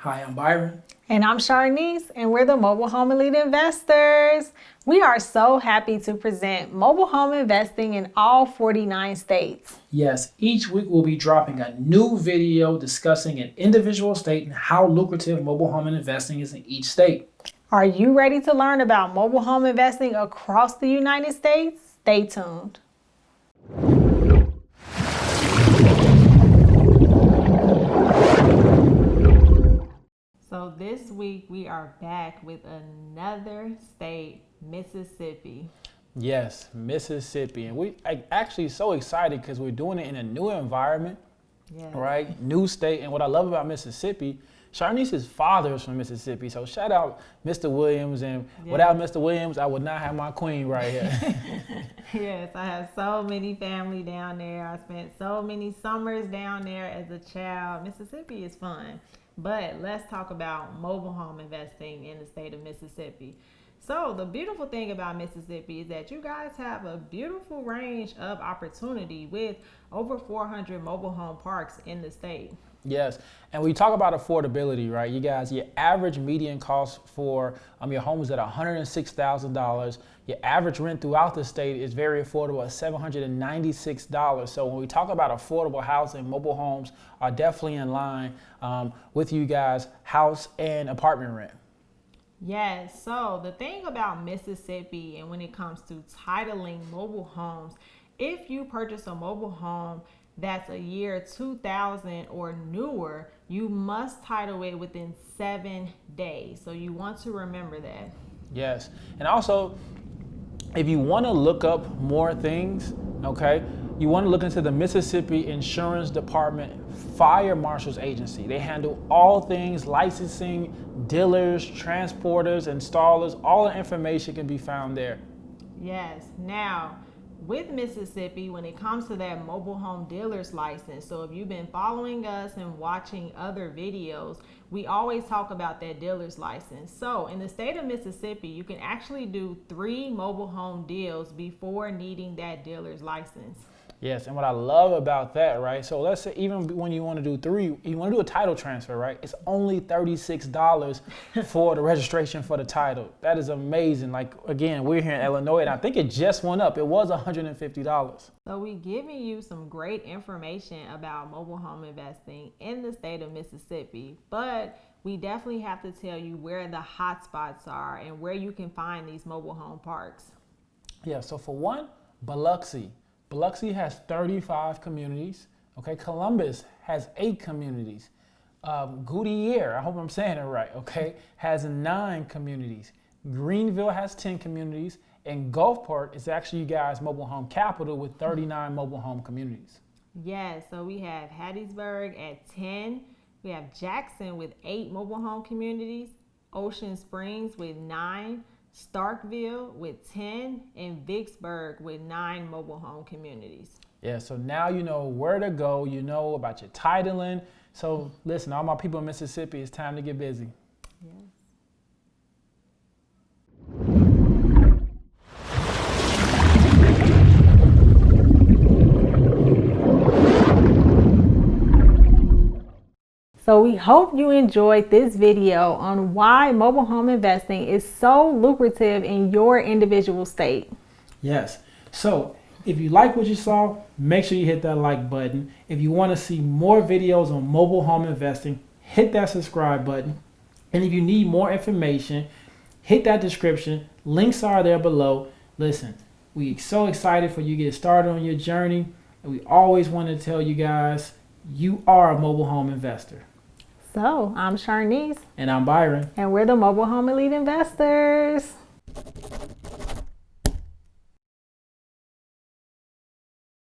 Hi, I'm Byron. And I'm Sharnice, and we're the Mobile Home Elite Investors. We are so happy to present mobile home investing in all 49 states. Yes, each week we'll be dropping a new video discussing an individual state and how lucrative mobile home investing is in each state. Are you ready to learn about mobile home investing across the United States? Stay tuned. So this week we are back with another state, Mississippi. Yes, Mississippi. And we actually so excited because we're doing it in a new environment, right? New state. And what I love about Mississippi, Sharnice's father is from Mississippi. So shout out Mr. Williams. And without Mr. Williams, I would not have my queen right here. Yes, I have so many family down there. I spent so many summers down there as a child. Mississippi is fun. But let's talk about mobile home investing in the state of Mississippi. So the beautiful thing about Mississippi is that you guys have a beautiful range of opportunity with over 400 mobile home parks in the state. Yes, and we talk about affordability, right? You guys, your average median cost for your home is at $106,000. Your average rent throughout the state is very affordable at $796. So when we talk about affordable housing, mobile homes are definitely in line with you guys' house and apartment rent. Yes, so the thing about Mississippi and when it comes to titling mobile homes, if you purchase a mobile home that's a year 2000 or newer, you must title it within 7 days. So you want to remember that. Yes, and also if you want to look up more things, okay, you want to look into the Mississippi Insurance Department Fire Marshal's Agency. They handle all things licensing, dealers, transporters, installers. All the information can be found there. Yes. Now, with Mississippi, when it comes to that mobile home dealer's license, so if you've been following us and watching other videos, we always talk about that dealer's license. So in the state of Mississippi, you can actually do 3 mobile home deals before needing that dealer's license. Yes, and what I love about that, right? So let's say even when you want to do 3, you want to do a title transfer, right? It's only $36 for the registration for the title. That is amazing. Like, again, we're here in Illinois, and I think it just went up. It was $150. So we're giving you some great information about mobile home investing in the state of Mississippi, but we definitely have to tell you where the hot spots are and where you can find these mobile home parks. Yeah, so for one, Biloxi. Biloxi has 35 communities. Okay, Columbus has 8 communities. Goodyear, I hope I'm saying it right, okay, has 9 communities. Greenville has 10 communities. And Gulfport is actually you guys' mobile home capital with 39 mobile home communities. Yes, so we have Hattiesburg at 10. We have Jackson with 8 mobile home communities. Ocean Springs with 9. Starkville with 10, and Vicksburg with 9 mobile home communities. Yeah, so now you know where to go. You know about your titling. So listen, all my people in Mississippi, it's time to get busy. Yes. So we hope you enjoyed this video on why mobile home investing is so lucrative in your individual state. Yes, so if you like what you saw, make sure you hit that like button. If you want to see more videos on mobile home investing, hit that subscribe button. And if you need more information, hit that description. Links are there below. Listen, we're so excited for you to get started on your journey. And we always want to tell you guys, you are a mobile home investor. So I'm Sharnice. And I'm Byron. And we're the Mobile Home Elite Investors.